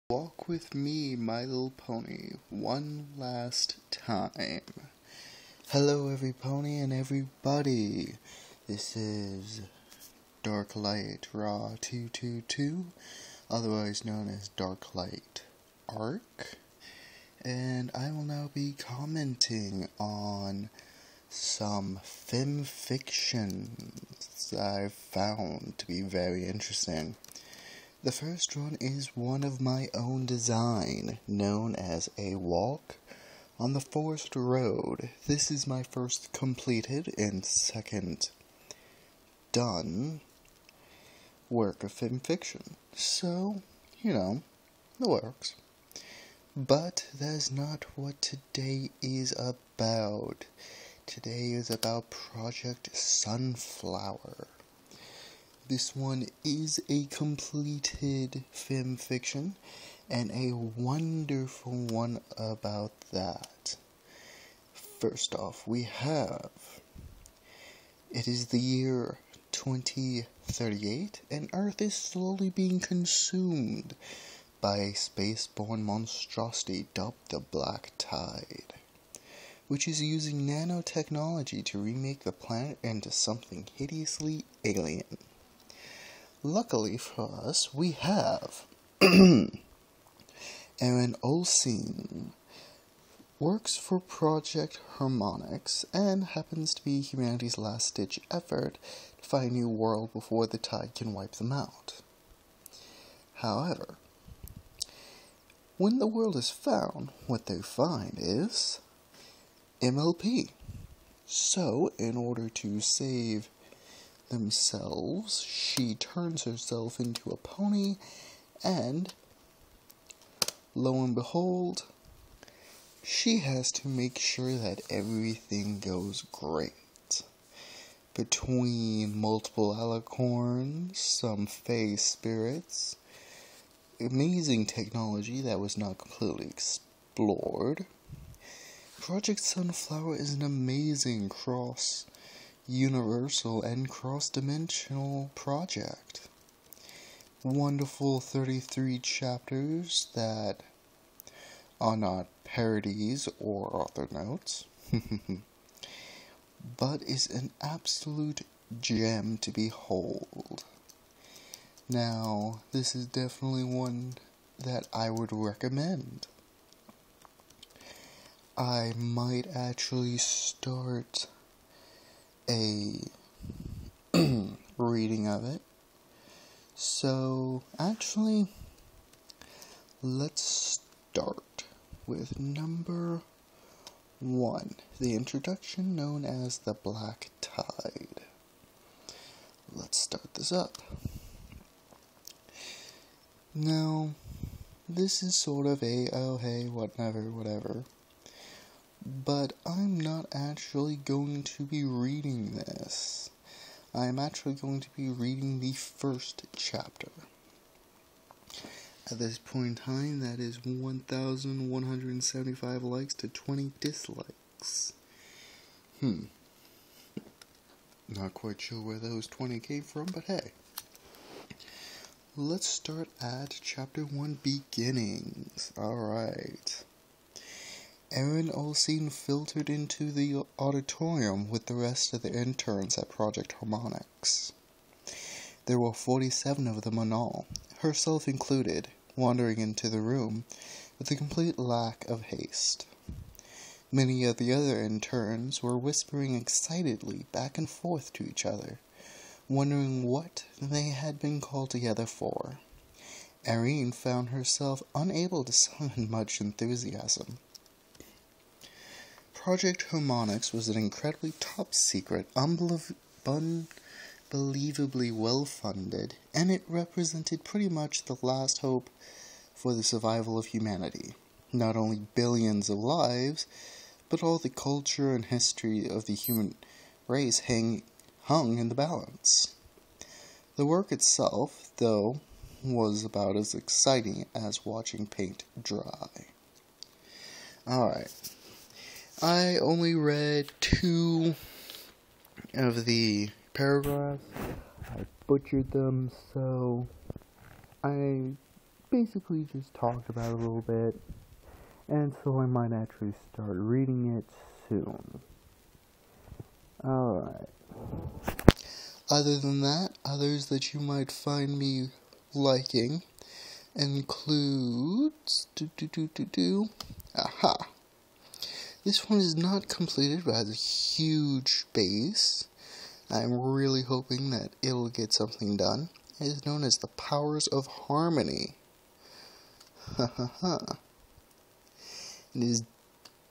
Walk with me, my little pony, one last time. Hello, every pony and everybody. This is Darklight Raw 222, otherwise known as Darklight Ark, and I will now be commenting on some Fimfictions that I've found to be very interesting. The first one is one of my own design, known as a walk on the forest road. This is my first completed and second done work of Fimfiction. So, it works. But that's not what today is about. Today is about Project Sunflower. This one is a completed Fimfiction, and a wonderful one about that. First off, we have, it is the year 2038, and Earth is slowly being consumed by a spaceborne monstrosity dubbed the Black Tide, which is using nanotechnology to remake the planet into something hideously alien. Luckily for us, we have Aaron Olsen, works for Project Harmonix, and happens to be humanity's last-ditch effort to find a new world before the tide can wipe them out. However, when the world is found, what they find is MLP. So, in order to save themselves, she turns herself into a pony, and lo and behold, she has to make sure that everything goes great. Between multiple alicorns, some fae spirits, amazing technology that was not completely explored, Project Sunflower is an amazing cross-universal and cross-dimensional project. Wonderful 33 chapters that are not parodies or author notes, but is an absolute gem to behold. Now, this is definitely one that I would recommend. I might actually start a reading of it. So, actually, let's start with number 1, the introduction known as the Black Tide. Let's start this up. Now, this is sort of a, oh hey, whatever. But I'm not actually going to be reading this. I'm actually going to be reading the first chapter. At this point in time, that is 1,175 likes to 20 dislikes. Not quite sure where those 20 came from, but hey. Let's start at Chapter 1, Beginnings. Alright. Aaron Olsen filtered into the auditorium with the rest of the interns at Project Harmonix. There were 47 of them in all, herself included, wandering into the room with a complete lack of haste. Many of the other interns were whispering excitedly back and forth to each other, wondering what they had been called together for. Irene found herself unable to summon much enthusiasm. Project Harmonix was an incredibly top-secret, unbelievably well-funded, and it represented pretty much the last hope for the survival of humanity. Not only billions of lives, but all the culture and history of the human race hung in the balance. The work itself, though, was about as exciting as watching paint dry. Alright. I only read 2 of the paragraphs. I butchered them, so I basically just talked about it a little bit, and so I might actually start reading it soon. Alright. Other than that, others that you might find me liking includes... Aha! This one is not completed, but has a huge base. I'm really hoping that it'll get something done. It is known as the Powers of Harmony. It is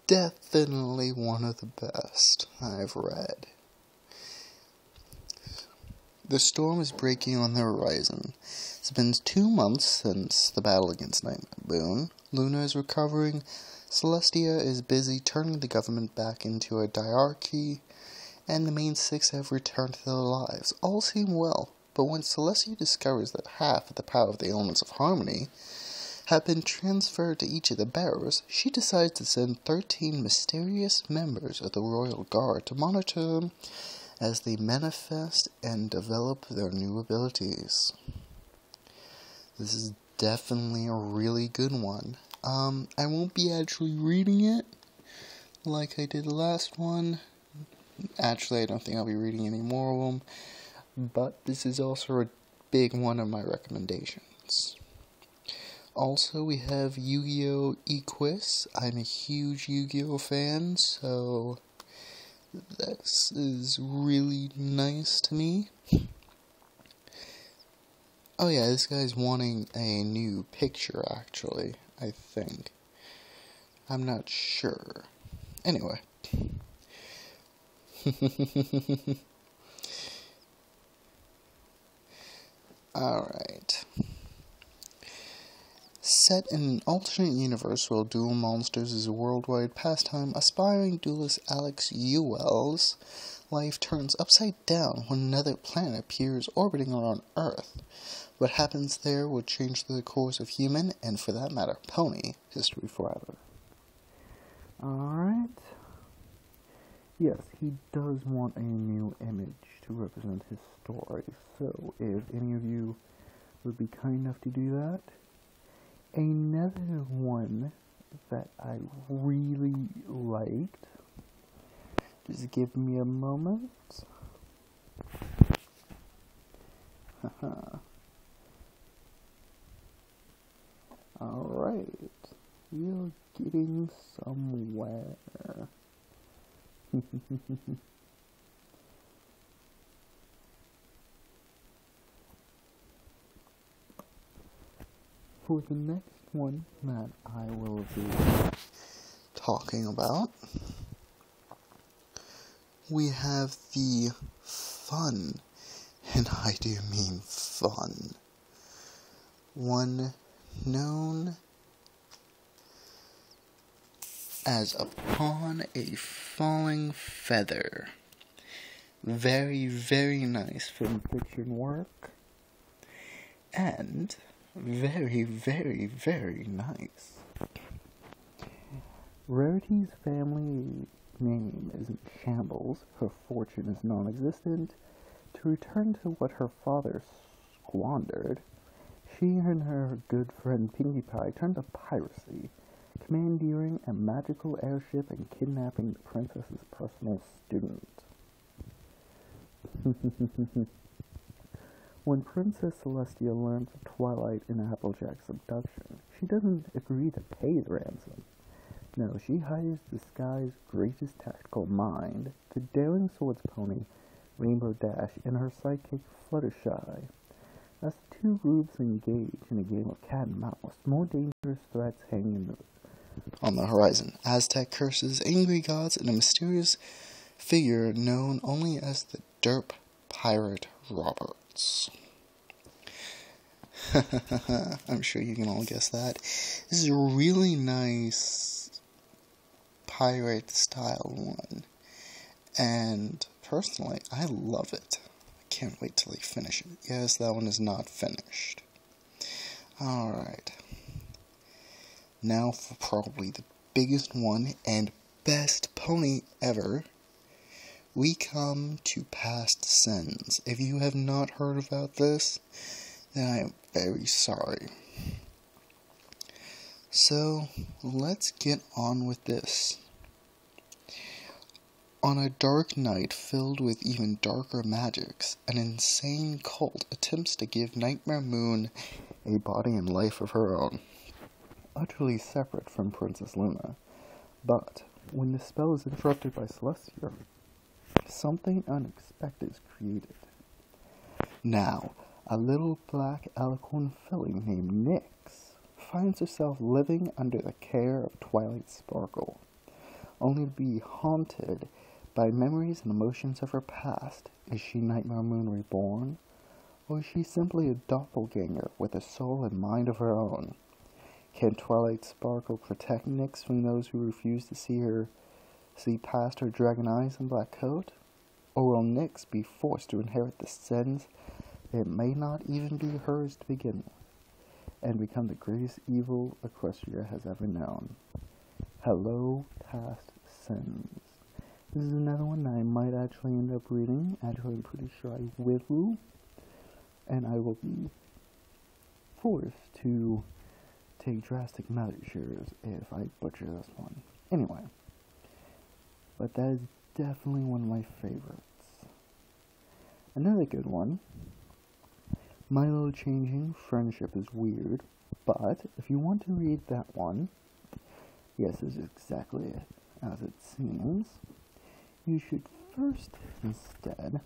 definitely one of the best I've read. The storm is breaking on the horizon. It's been 2 months since the battle against Nightmare Moon. Luna is recovering. Celestia is busy turning the government back into a diarchy, and the main 6 have returned to their lives. All seem well, but when Celestia discovers that half of the power of the Elements of Harmony have been transferred to each of the bearers, she decides to send 13 mysterious members of the Royal Guard to monitor them as they manifest and develop their new abilities. This is definitely a really good one. I won't be actually reading it like I did the last one. Actually, I don't think I'll be reading any more of them, but this is also a big one of my recommendations. Also, we have Yu-Gi-Oh! Equus. I'm a huge Yu-Gi-Oh! Fan, so this is really nice to me. Oh yeah, this guy's wanting a new picture, actually, I think. I'm not sure. Anyway. Alright. Set in an alternate universe where duel monsters is a worldwide pastime, aspiring duelist Alex Ewell's life turns upside down when another planet appears orbiting around Earth. What happens there will change the course of human, and for that matter, pony, history forever. Alright. Yes, he does want a new image to represent his story, so if any of you would be kind enough to do that. Another one that I really liked, just give me a moment. Alright, you're getting somewhere. For the next one that I will be talking about, we have the fun, and I do mean fun, one known as Upon a Falling Feather. Very, very nice Fimfiction work, and very, very, very nice. Rarity's family name is in shambles, her fortune is non-existent. To return to what her father squandered, she and her good friend Pinkie Pie turned to piracy, commandeering a magical airship and kidnapping the princess's personal student. When Princess Celestia learns of Twilight and Applejack's abduction, she doesn't agree to pay the ransom. No, she hires the sky's greatest tactical mind, the daring swords pony, Rainbow Dash, and her sidekick Fluttershy. As the two groups engage in a game of cat and mouse, more dangerous threats hang on the horizon. Aztec curses, angry gods, and a mysterious figure known only as the Derp Pirate Roberts. I'm sure you can all guess that. This is a really nice pirate style one, and personally I love it. I can't wait till they finish it. Yes, that one is not finished. Alright, now for probably the biggest one and best pony ever, we come to Past Sins. If you have not heard about this, then I am very sorry. So, let's get on with this. On a dark night filled with even darker magics, an insane cult attempts to give Nightmare Moon a body and life of her own, utterly separate from Princess Luna. But when the spell is interrupted by Celestia, something unexpected is created. Now, a little black alicorn filly named Nyx finds herself living under the care of Twilight Sparkle, only to be haunted by memories and emotions of her past. Is she Nightmare Moon reborn? Or is she simply a doppelganger with a soul and mind of her own? Can Twilight Sparkle protect Nyx from those who refuse to see past her dragon eyes and black coat? Or will Nyx be forced to inherit the sins that may not even be hers to begin with, and become the greatest evil Equestria has ever known? Hello, past sins. This is another one that I might actually end up reading. Actually, I'm pretty sure I will. And I will be forced to take drastic measures if I butcher this one. Anyway. But that is definitely one of my favorites. Another good one. My Little Changing Friendship is Weird. But if you want to read that one, yes, this is exactly it, as it seems. You should first, instead,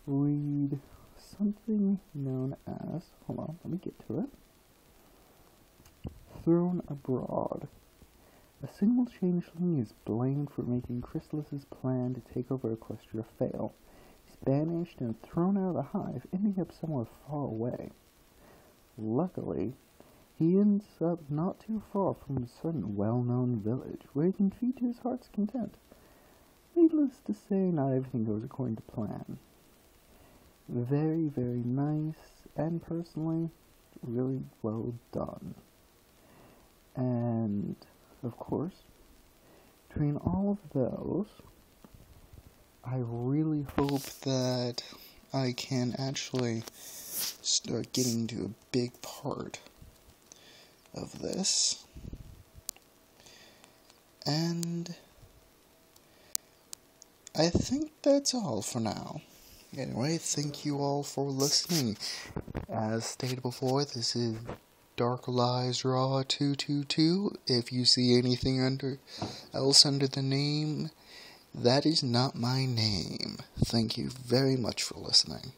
read something known as, hold on, let me get to it, Thrown Abroad. A single changeling is blamed for making Chrysalis's plan to take over Equestria fail. He's banished and thrown out of the hive, ending up somewhere far away. Luckily, he ends up not too far from a certain well-known village, where he can feed to his heart's content. Needless to say, not everything goes according to plan. Very, very nice, and personally, really well done. And, of course, between all of those, I really hope that I can actually start getting to a big part of this. And I think that's all for now. Anyway, thank you all for listening. As stated before, this is Darklight Ark 222. If you see anything else under the name, that is not my name. Thank you very much for listening.